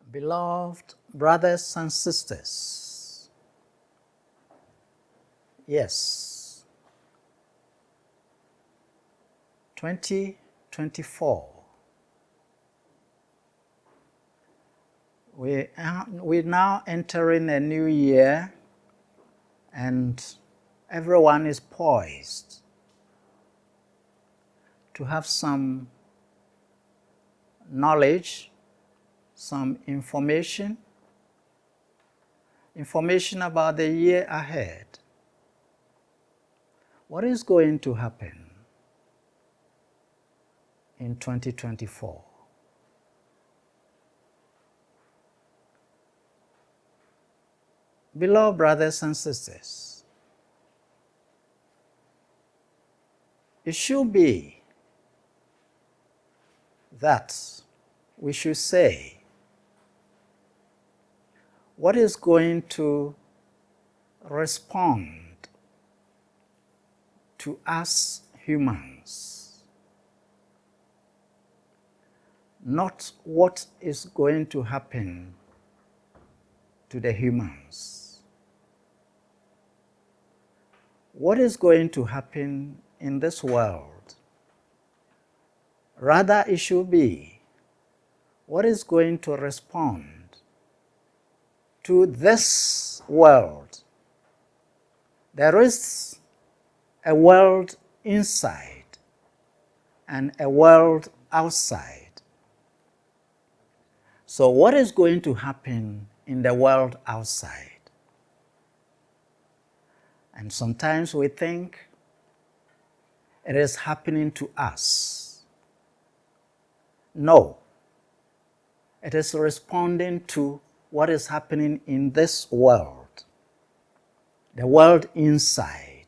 Beloved brothers and sisters, yes, 2024, we're now entering a new year, and everyone is poised to have some knowledge, some information about the year ahead. What is going to happen in 2024? Beloved brothers and sisters, it should be that we should say what is going to respond to us humans, not what is going to happen to the humans. What is going to happen in this world? Rather, it should be what is going to respond to this world. There is a world inside and a world outside. So what is going to happen in the world outside? And sometimes we think it is happening to us. No, it is responding to what is happening in this world, the world inside.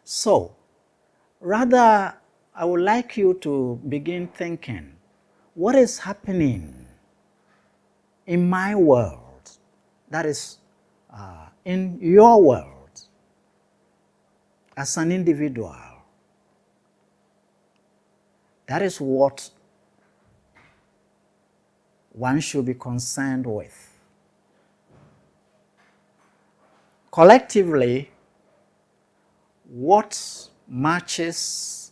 So, rather, I would like you to begin thinking, what is happening in my world, that is, in your world, as an individual? That is what one should be concerned with. Collectively, what matches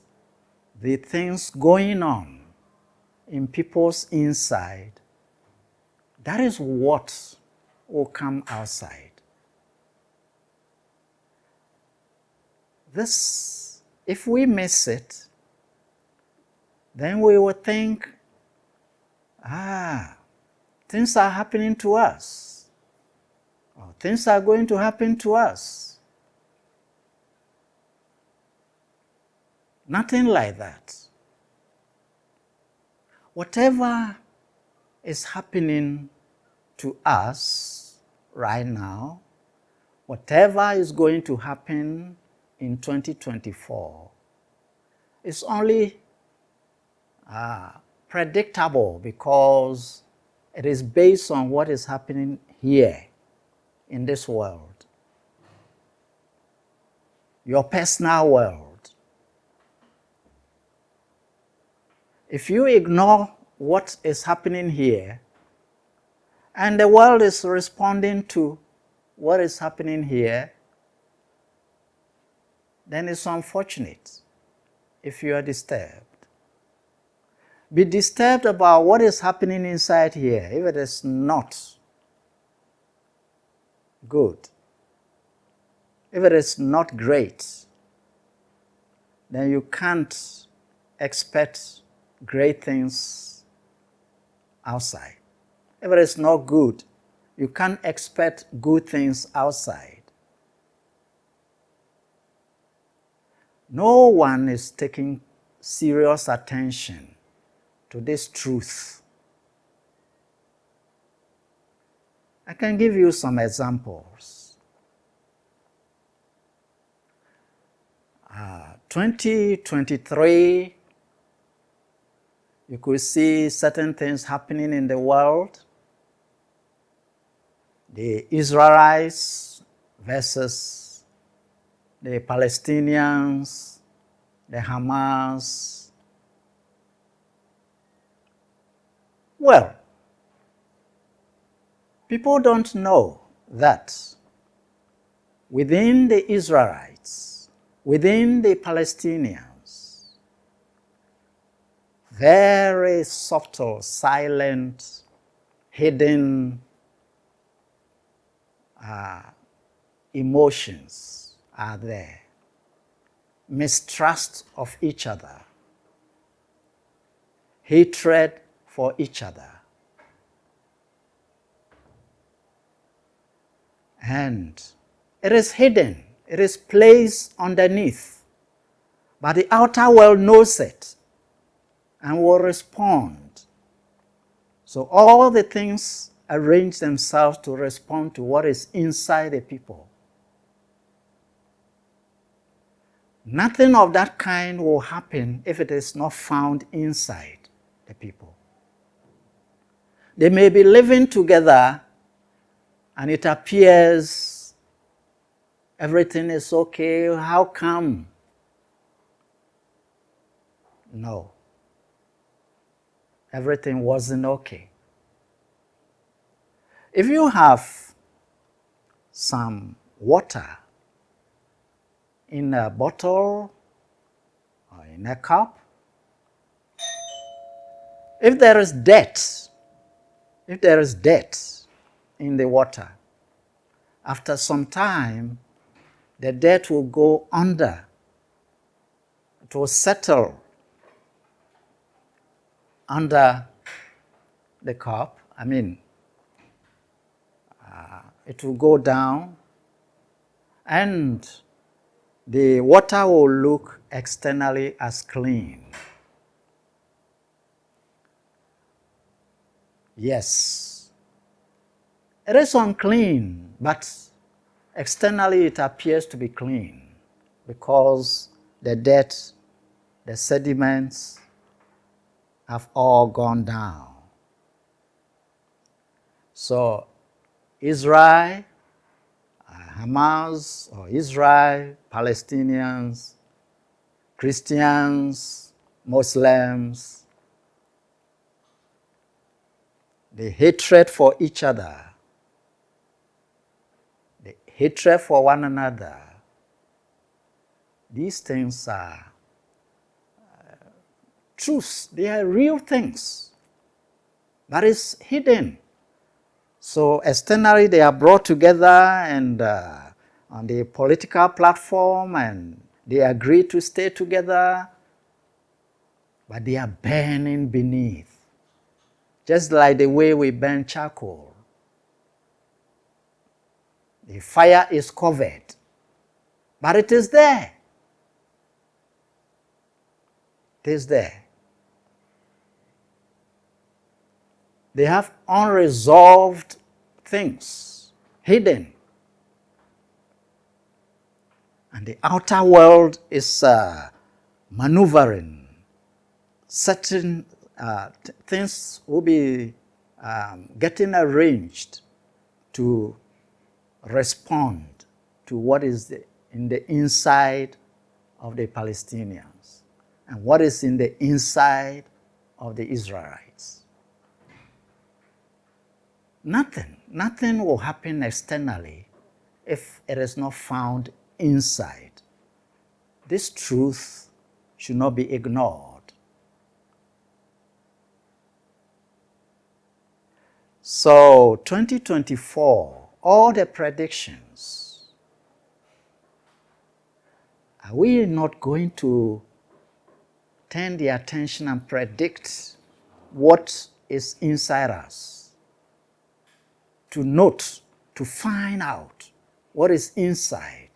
the things going on in people's inside, that is what will come outside. This, if we miss it, then we will think, things are happening to us, or things are going to happen to us. Nothing like that. Whatever is happening to us right now, whatever is going to happen in 2024, is only predictable because it is based on what is happening here in this world, your personal world. If you ignore what is happening here, and the world is responding to what is happening here, then it's unfortunate if you are disturbed. Be disturbed about what is happening inside here. If it is not good, if it is not great, then you can't expect great things outside. If it is not good, you can't expect good things outside. No one is taking serious attention to this truth. I can give you some examples. 2023, you could see certain things happening in the world. The Israelites versus the Palestinians, the Hamas. Well, people don't know that within the Israelites, within the Palestinians, very subtle, silent, hidden emotions are there. Mistrust of each other, hatred for each other. And it is hidden, it is placed underneath, but the outer world knows it and will respond. So all the things arrange themselves to respond to what is inside the people. Nothing of that kind will happen if it is not found inside the people. They may be living together and it appears everything is okay. How come? No. Everything wasn't okay. If you have some water in a bottle or in a cup, if there is dirt in the water, after some time, the dirt will go under. It will settle under the cup. It will go down, and the water will look externally as clean. Yes, it is unclean, but externally it appears to be clean because the dirt, the sediments have all gone down. So Israel, Hamas, or Israel, Palestinians, Christians, Muslims, the hatred for each other, the hatred for one another, these things are truths, they are real things, but it's hidden. So externally they are brought together and on the political platform, and they agree to stay together, but they are burning beneath. Just like the way we burn charcoal. The fire is covered, but it is there. It is there. They have unresolved things hidden. And the outer world is maneuvering. Certain things will be getting arranged to respond to what is in the inside of the Palestinians and what is in the inside of the Israelites. Nothing will happen externally if it is not found inside. This truth should not be ignored. So 2024, all the predictions, are we not going to turn the attention and predict what is inside us? To note, to find out what is inside.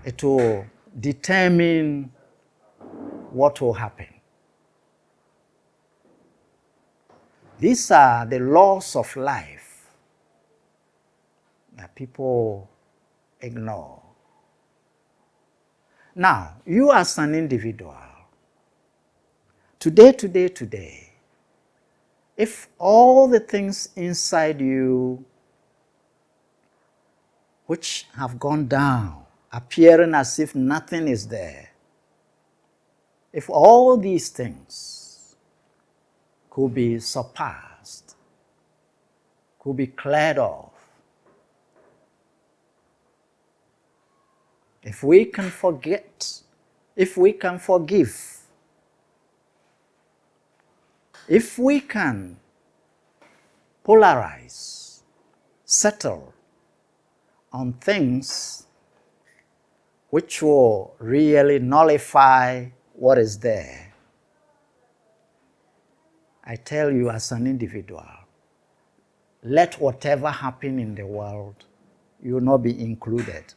It will determine what will happen. These are the laws of life that people ignore. Now, you as an individual, today, if all the things inside you which have gone down, appearing as if nothing is there, if all these things could be surpassed, could be cleared off. If we can forget, if we can forgive, if we can polarize, settle on things which will really nullify what is there, I tell you as an individual, let whatever happen in the world, you will not be included.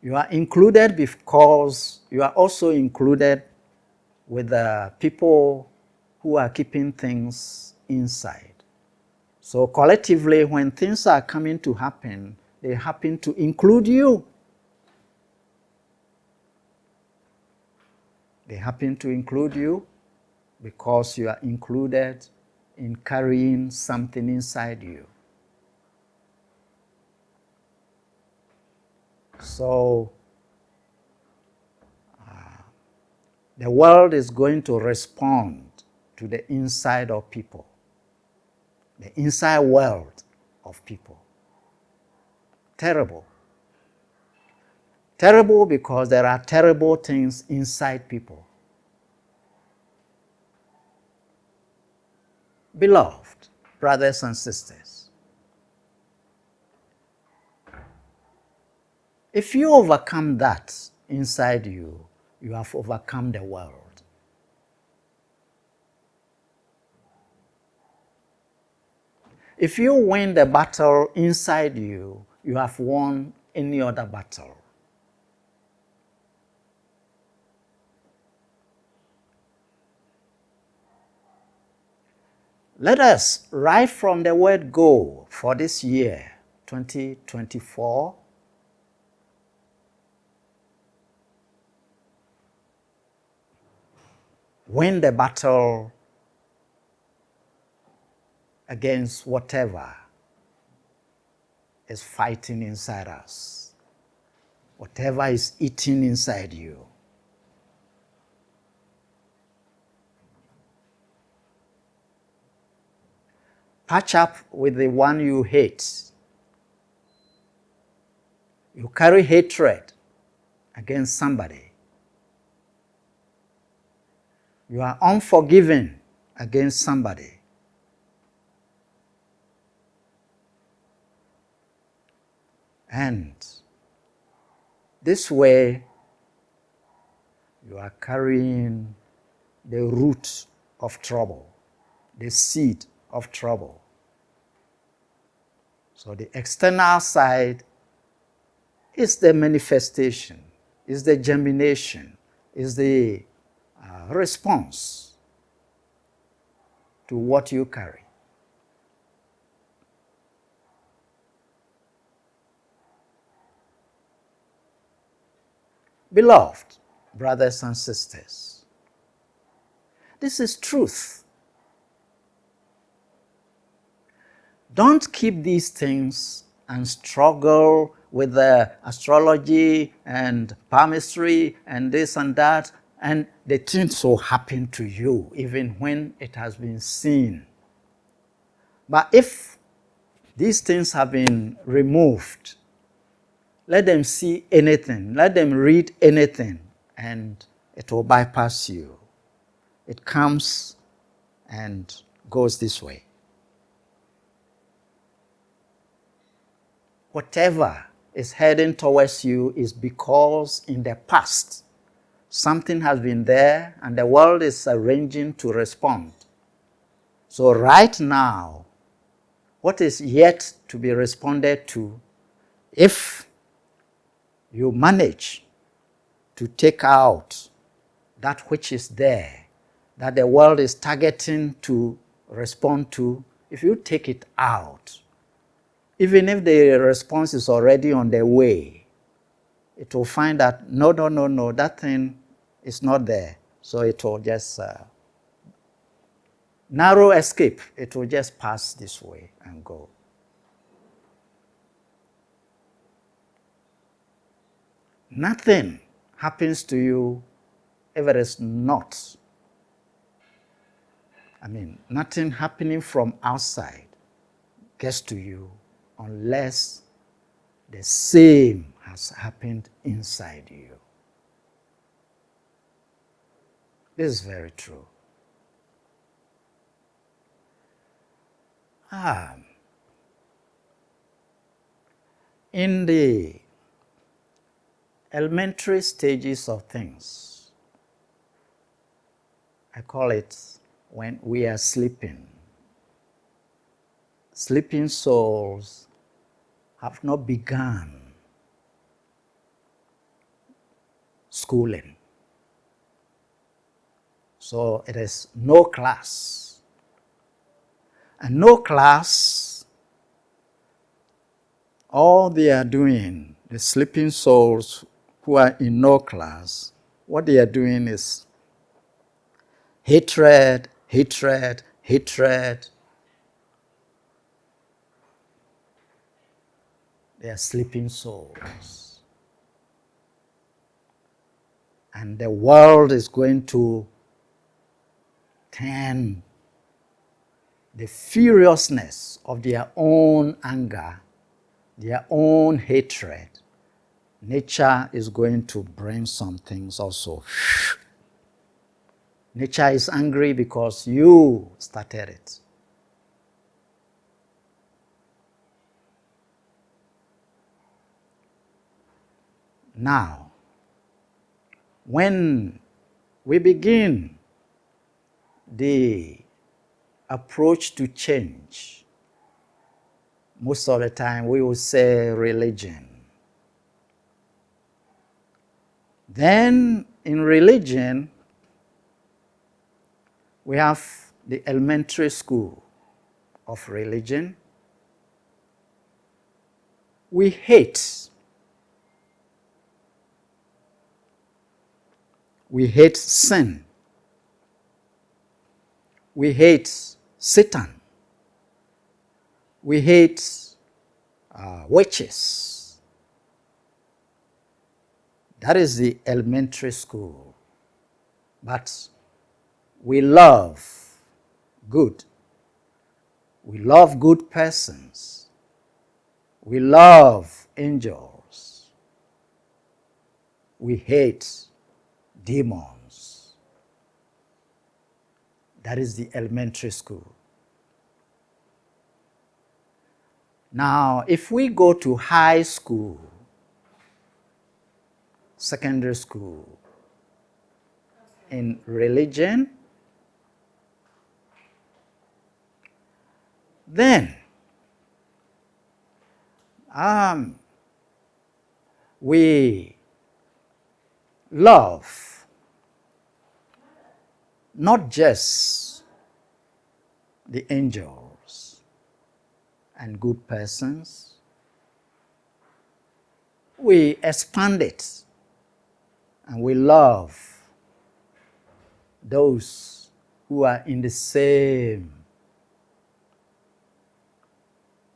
You are included because you are also included with the people who are keeping things inside. So collectively, when things are coming to happen, they happen to include you. They happen to include you because you are included in carrying something inside you. So the world is going to respond to the inside of people, the inside world of people. Terrible. Terrible because there are terrible things inside people. Beloved brothers and sisters, if you overcome that inside you, you have overcome the world. If you win the battle inside you, you have won any other battle. Let us, right from the word go for this year, 2024, win the battle against whatever is fighting inside us, whatever is eating inside you. Patch up with the one you hate. You carry hatred against somebody. You are unforgiving against somebody. And this way, you are carrying the root of trouble, the seed of trouble. So the external side is the manifestation, is the germination, is the response to what you carry. Beloved brothers and sisters, this is truth. Don't keep these things and struggle with the astrology and palmistry and this and that, and the things will happen to you even when it has been seen. But if these things have been removed, let them see anything, let them read anything, and it will bypass you. It comes and goes this way. Whatever is heading towards you is because in the past something has been there and the world is arranging to respond. So right now, what is yet to be responded to, if you manage to take out that which is there, that the world is targeting to respond to, if you take it out, even if the response is already on the way, it will find that no, that thing is not there. So it will just narrow escape. It will just pass this way and go. Nothing happens to you if it is not, nothing happening from outside gets to you unless the same has happened inside you. This is very true. In the elementary stages of things, I call it when we are sleeping. Sleeping souls have not begun schooling. So it is no class. And no class, all they are doing, the sleeping souls who are in no class, what they are doing is hatred, hatred, hatred. They are sleeping souls. And the world is going to turn the furiousness of their own anger, their own hatred. Nature is going to bring some things also. Nature is angry because you started it. Now, when we begin the approach to change, most of the time we will say religion. Then in religion, we have the elementary school of religion. We hate. We hate sin. We hate Satan. We hate witches. That is the elementary school. But we love good. We love good persons. We love angels. We hate demons. That is the elementary school. Now, if we go to high school, secondary school, in religion, then we love not just the angels and good persons, we expand it and we love those who are in the same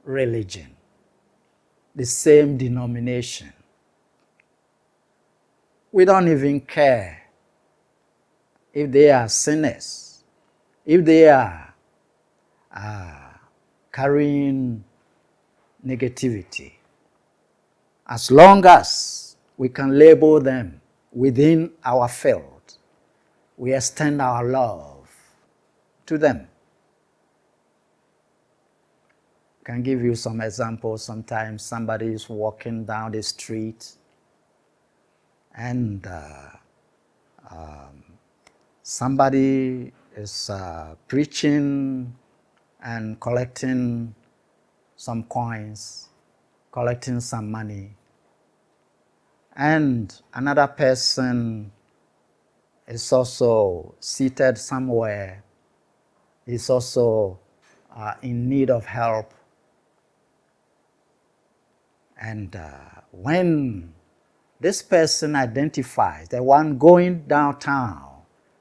religion, the same denomination. We don't even care if they are sinners, if they are carrying negativity. As long as we can label them within our field, we extend our love to them. I can give you some examples. Sometimes somebody is walking down the street and somebody is preaching and collecting some coins, collecting some money, and another person is also seated somewhere, is also in need of help. And when this person identifies, the one going downtown,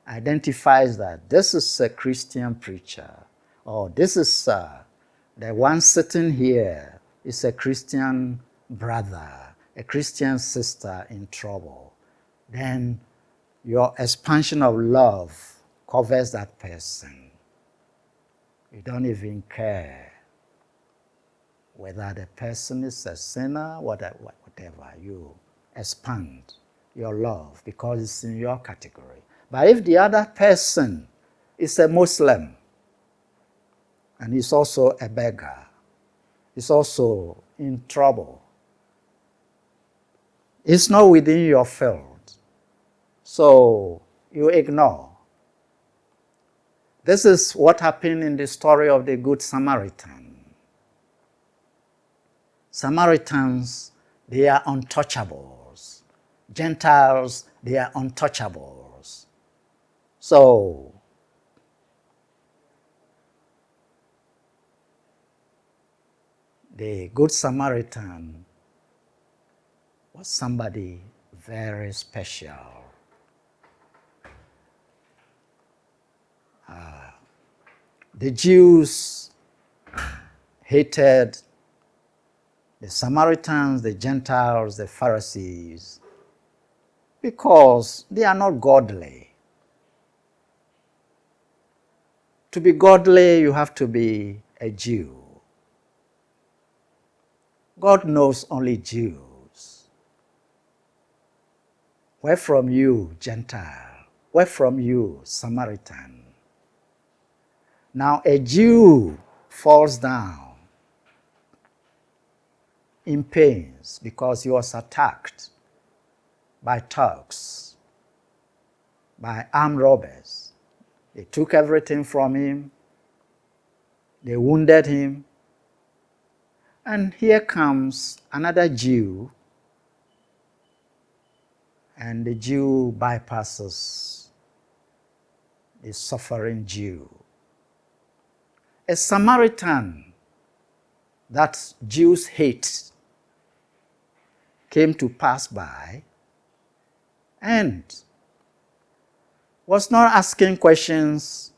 identifies that this is a Christian preacher, or this is the one sitting here is a Christian brother, a Christian sister in trouble, then Your expansion of love covers that person. You don't even care whether the person is a sinner, whatever. You expand your love because it's in your category. But if the other person is a Muslim and he's also a beggar, he's also in trouble, it's not within your field, so you ignore. This is what happened in the story of the Good Samaritan. Samaritans, they are untouchables. Gentiles, they are untouchables. So, the Good Samaritan was somebody very special. The Jews hated the Samaritans, the Gentiles, the Pharisees, because they are not godly. To be godly, you have to be a Jew. God knows only Jews. Where from you, Gentile? Where from you, Samaritan? Now a Jew falls down in pains because he was attacked by thugs, by armed robbers. They took everything from him. They wounded him. And here comes another Jew, and the Jew bypasses the suffering Jew. A Samaritan that Jews hate came to pass by and was not asking questions.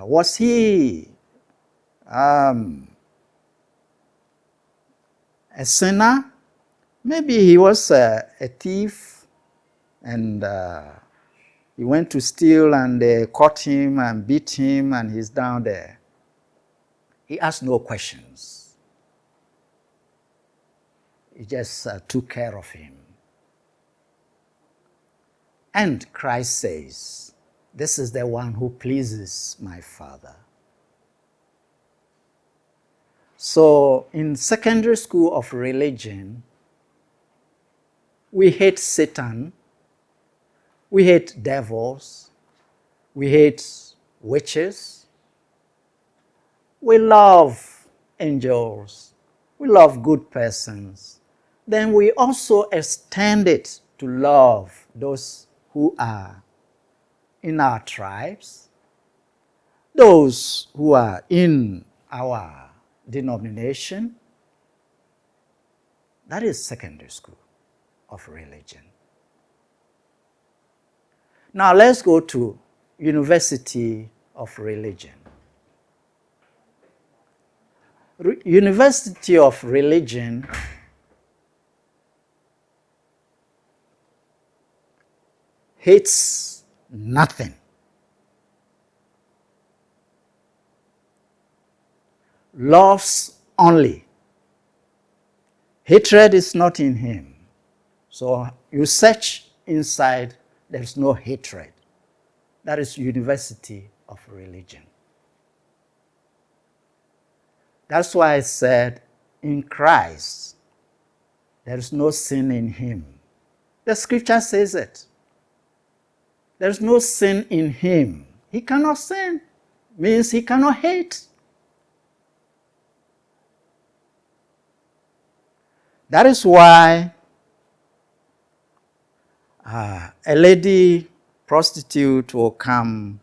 Was he a sinner? Maybe he was a thief and he went to steal and they caught him and beat him and he's down there. He asked no questions. He just took care of him. And Christ says, this is the one who pleases my Father. So in secondary school of religion, we hate Satan, we hate devils, we hate witches, we love angels, we love good persons. Then we also extend it to love those who are in our tribes, those who are in our denomination. That is secondary school of religion. Now let's go to University of Religion. University of Religion hates nothing. Loves only. Hatred is not in him. So you search inside, there's no hatred. That is University of Religion. That's why I said, in Christ, there is no sin in him. The scripture says it. There's no sin in him. He cannot sin. Means he cannot hate. That is why a lady prostitute will come,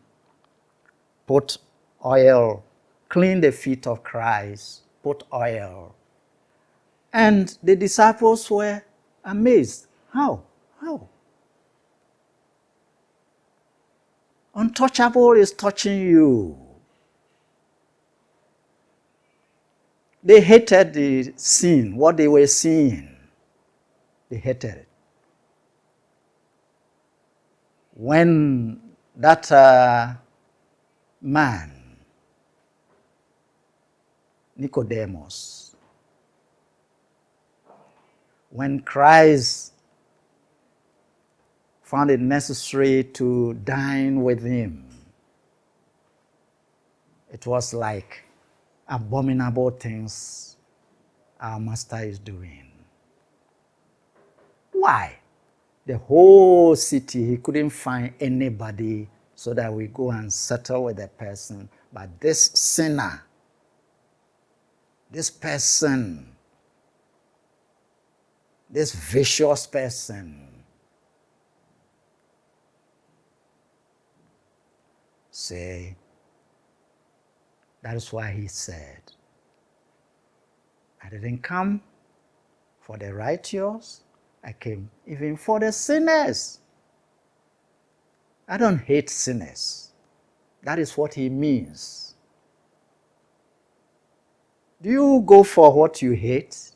put oil, clean the feet of Christ, put oil. And the disciples were amazed. How? Untouchable is touching you. They hated the sin, what they were seeing. They hated it. when that man, Nicodemus, when Christ found it necessary to dine with him, it was like abominable things our master is doing. Why? The whole city, he couldn't find anybody so that we go and settle with the person. But this sinner, this person, this vicious person, say, that is why he said, I didn't come for the righteous, I came even for the sinners. I don't hate sinners. That is what he means. Do you go for what you hate?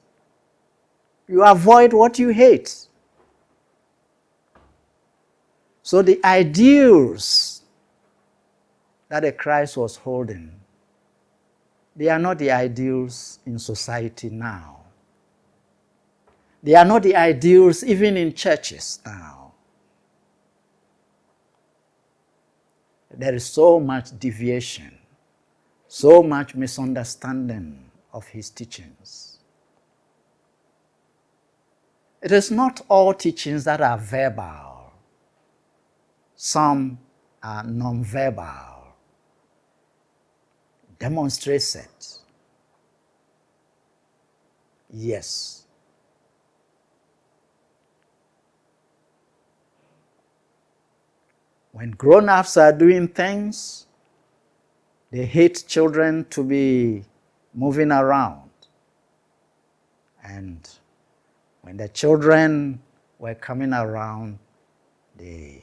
You avoid what you hate. So the ideals that the Christ was holding, they are not the ideals in society now. They are not the ideals even in churches now. There is so much deviation, so much misunderstanding of his teachings. It is not all teachings that are verbal. Some are non-verbal. Demonstrates it. Yes. When grown-ups are doing things, they hate children to be moving around. And when the children were coming around, the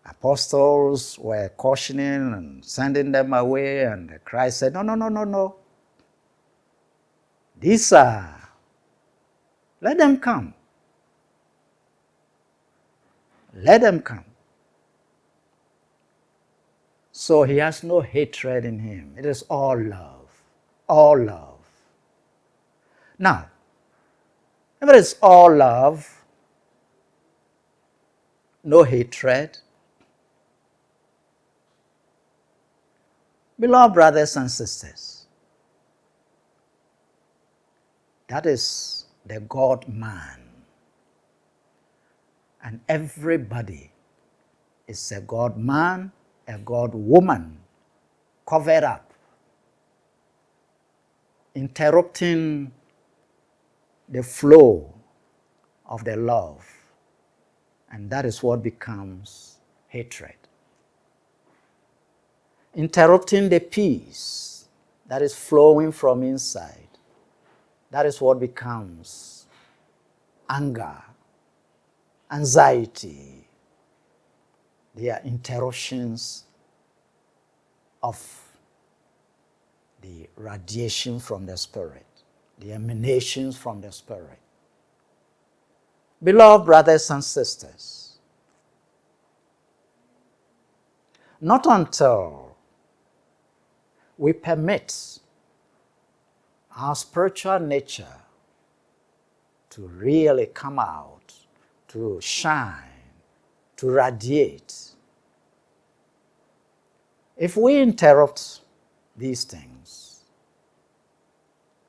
apostles were cautioning and sending them away, and Christ said, no. These are, let them come. Let them come. So he has no hatred in him. It is all love. All love. Now, if it is all love, no hatred, beloved brothers and sisters, that is the God-man. And everybody is a God-man, a God-woman, covered up, interrupting the flow of the love. And that is what becomes hatred. Interrupting the peace that is flowing from inside. That is what becomes anger, anxiety. They are interruptions of the radiation from the Spirit, the emanations from the Spirit. Beloved brothers and sisters, not until we permit our spiritual nature to really come out, to shine, to radiate. If we interrupt these things,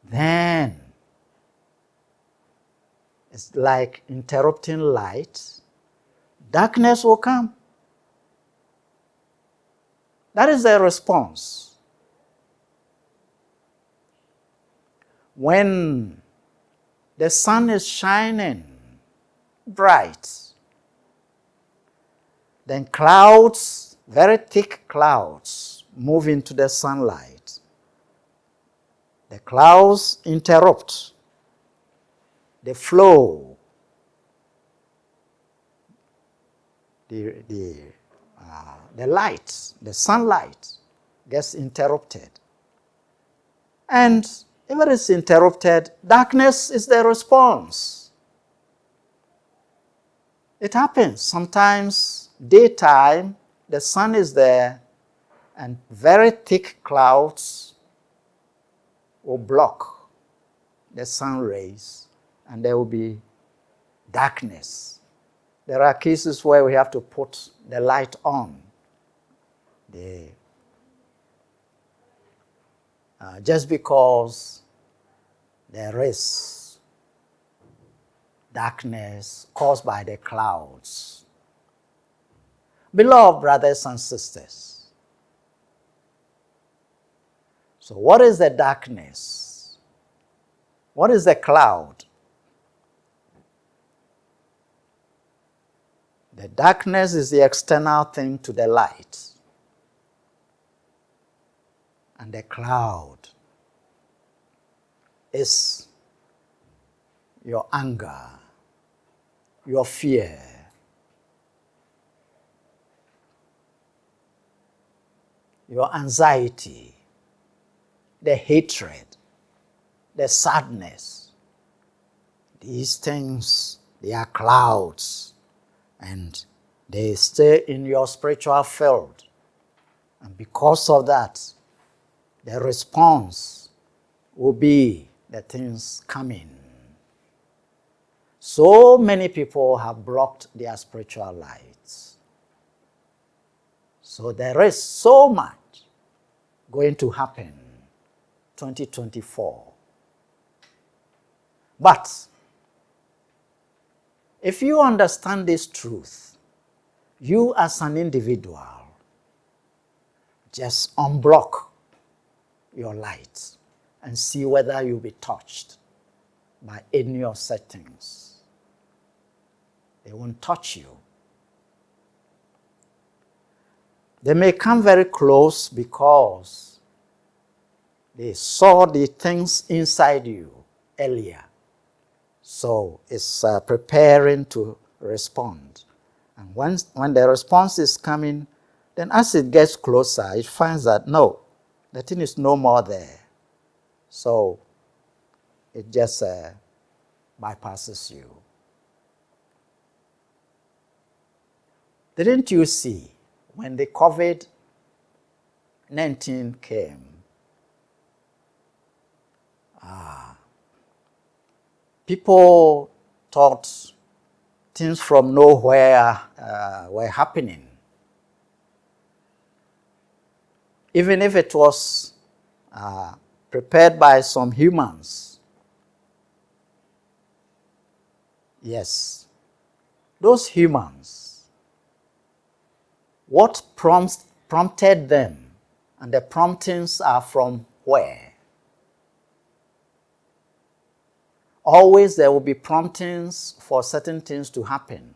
then it's like interrupting light. Darkness will come. That is the response. When the sun is shining bright, then clouds, very thick clouds, move into the sunlight. The clouds interrupt the flow, the light, the sunlight gets interrupted. And if it is interrupted, darkness is the response. It happens. Sometimes daytime, the sun is there and very thick clouds will block the sun rays and there will be darkness. There are cases where we have to put the light on. Just because there is darkness caused by the clouds. Beloved brothers and sisters, so what is the darkness? What is the cloud? The darkness is the external thing to the light. And the cloud is your anger, your fear, your anxiety, the hatred, the sadness. These things, they are clouds and they stay in your spiritual field. And because of that, the response will be the things coming. So many people have blocked their spiritual lights. So there is so much going to happen 2024. But if you understand this truth, you as an individual, just unblock your light and see whether you'll be touched by any of such things. They won't touch you. They may come very close because they saw the things inside you earlier. So it's preparing to respond. And when the response is coming, then as it gets closer, it finds that no, the thing is no more there. So it just bypasses you. Didn't you see when the COVID-19 came, people thought things from nowhere were happening. Even if it was prepared by some humans. Yes, those humans, what prompted them, and the promptings are from where? Always there will be promptings for certain things to happen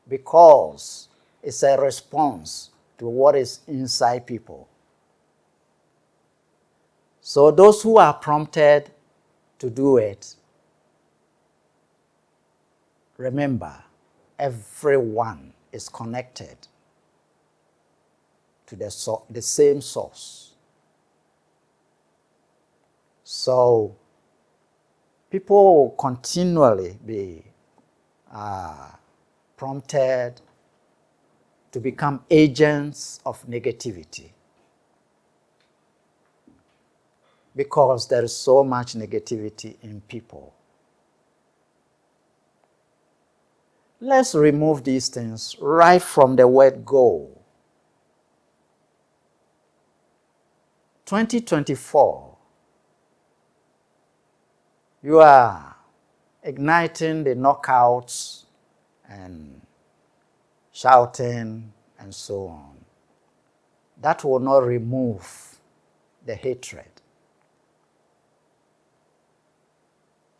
because it's a response to what is inside people. So those who are prompted to do it, remember, everyone is connected to the same source. So people will continually be prompted to become agents of negativity because there is so much negativity in people. Let's remove these things right from the word go. 2024, you are igniting the knockouts and shouting and so on. That will not remove the hatred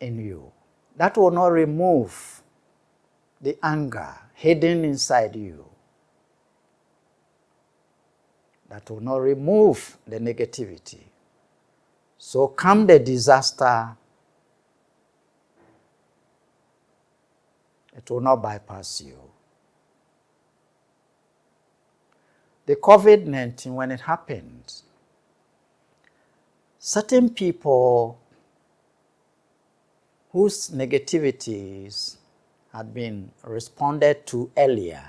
in you. That will not remove the anger hidden inside you. That will not remove the negativity. So come the disaster, it will not bypass you. The COVID-19, when it happened, certain people whose negativities had been responded to earlier,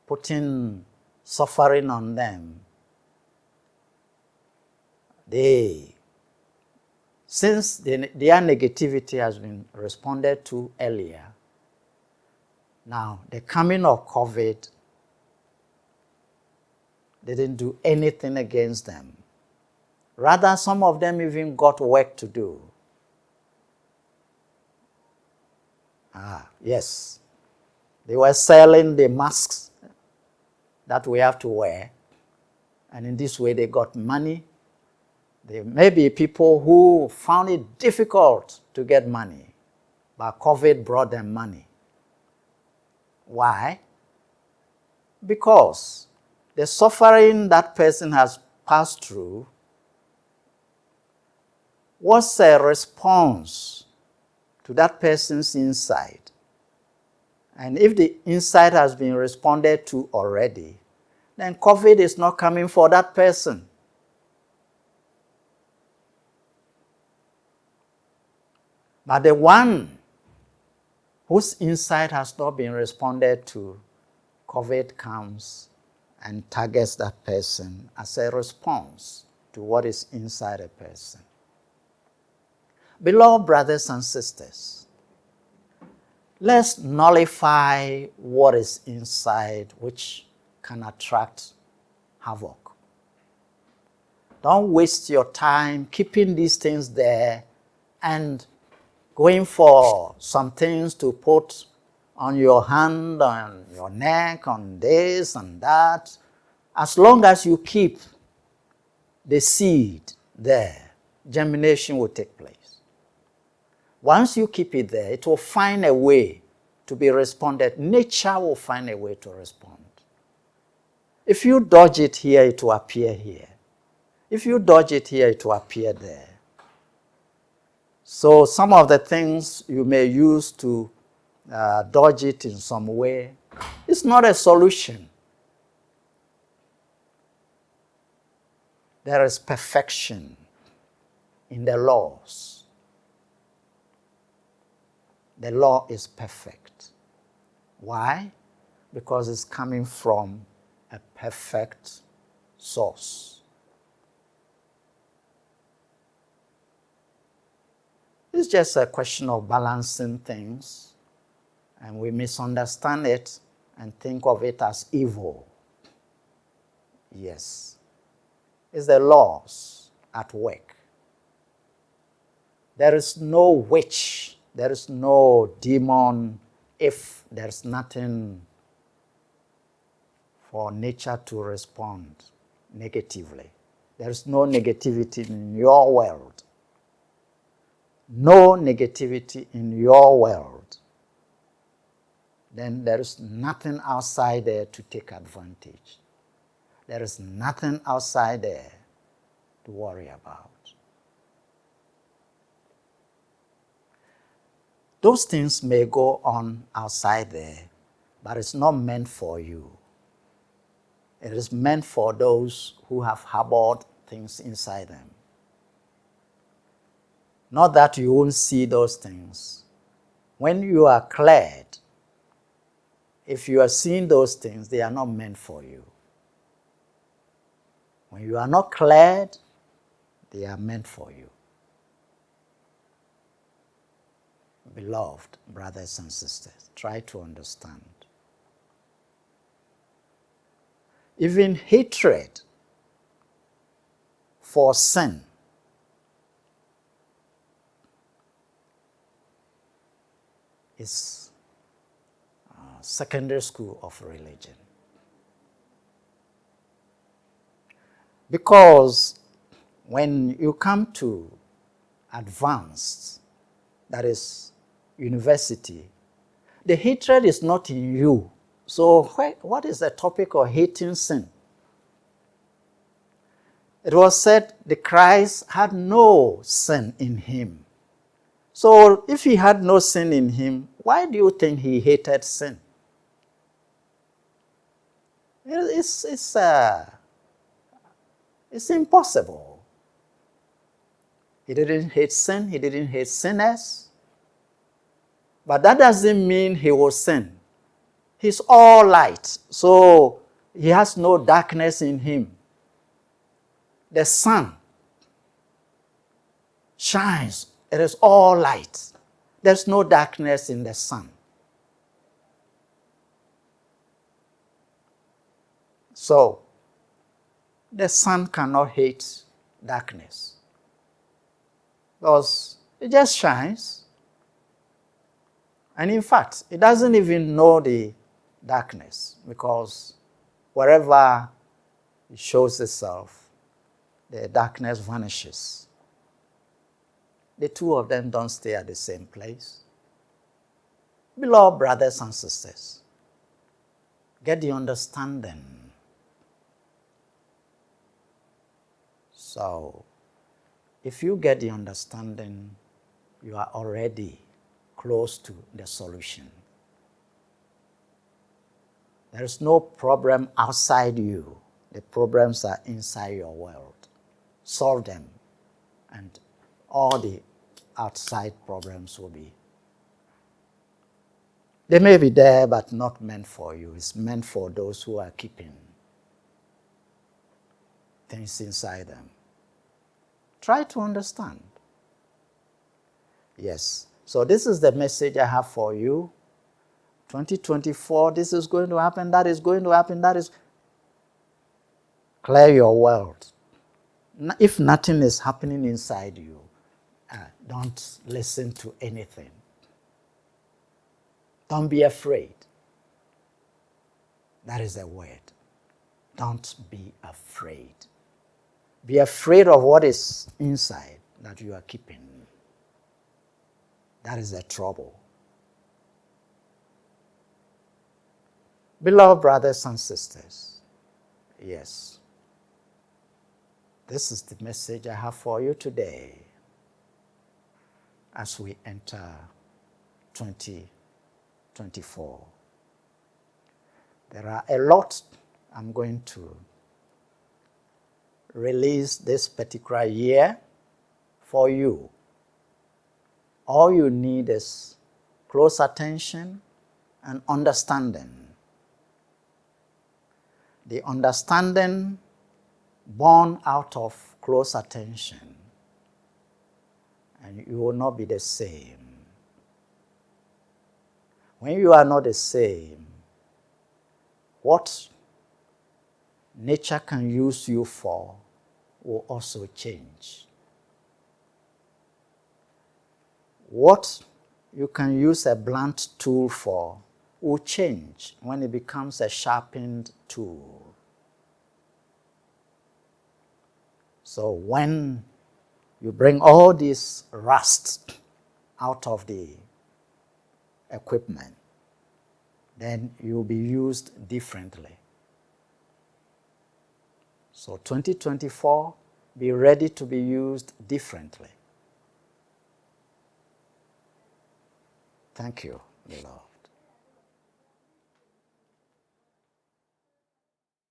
putting suffering on them, since their negativity has been responded to earlier, now the coming of COVID didn't do anything against them. Rather, some of them even got work to do. Yes. They were selling the masks that we have to wear, and in this way they got money. There may be people who found it difficult to get money, but COVID brought them money. Why? Because the suffering that person has passed through was a response to that person's inside. And if the inside has been responded to already, then COVID is not coming for that person. But the one whose inside has not been responded to, COVID comes and targets that person as a response to what is inside a person. Beloved brothers and sisters, let's nullify what is inside which can attract havoc. Don't waste your time keeping these things there and going for some things to put on your hand, on your neck, on this and that. As long as you keep the seed there, germination will take place. Once you keep it there, it will find a way to be responded. Nature will find a way to respond. If you dodge it here, it will appear here. If you dodge it here, it will appear there. So some of the things you may use to dodge it in some way, it's not a solution. There is perfection in the laws. The law is perfect. Why? Because it's coming from a perfect source. It's just a question of balancing things, and we misunderstand it and think of it as evil. Yes. It's the laws at work. There is no witch, there is no demon if there's nothing for nature to respond negatively. There is no negativity in your world. No negativity in your world. Then there is nothing outside there to take advantage. There is nothing outside there to worry about. Those things may go on outside there, but it's not meant for you. It is meant for those who have harbored things inside them. Not that you won't see those things. When you are cleared, if you are seeing those things, they are not meant for you. When you are not cleared, they are meant for you. Beloved brothers and sisters, try to understand. Even hatred for sin is secondary school of religion. Because when you come to advanced, that is university, the hatred is not in you. So what is the topic of hating sin? It was said the Christ had no sin in him. So if he had no sin in him, why do you think he hated sin? It's impossible. He didn't hate sin. He didn't hate sinners. But that doesn't mean he will sin. He's all light, so he has no darkness in him. The sun shines. It is all light. There's no darkness in the sun. So, the sun cannot hate darkness because it just shines. And in fact, it doesn't even know the darkness because wherever it shows itself, the darkness vanishes. The two of them don't stay at the same place. Beloved brothers and sisters, get the understanding. So, if you get the understanding, you are already close to the solution. There is no problem outside you. The problems are inside your world. Solve them, and all the outside problems will be. They may be there, but not meant for you. It's meant for those who are keeping things inside them. Try to understand. Yes. So this is the message I have for you. 2024, this is going to happen, that is going to happen, that is. Clear your world. If nothing is happening inside you, don't listen to anything. Don't be afraid. That is the word. Don't be afraid. Be afraid of what is inside that you are keeping. That is the trouble. Beloved brothers and sisters, yes, this is the message I have for you today as we enter 2024. There are a lot I'm going to release this particular year for you. All you need is close attention and understanding. The understanding born out of close attention, and you will not be the same. When you are not the same, what nature can use you for will also change. What you can use a blunt tool for will change when it becomes a sharpened tool. So when you bring all this rust out of the equipment, then you'll be used differently. So 2024, be ready to be used differently. Thank you, beloved.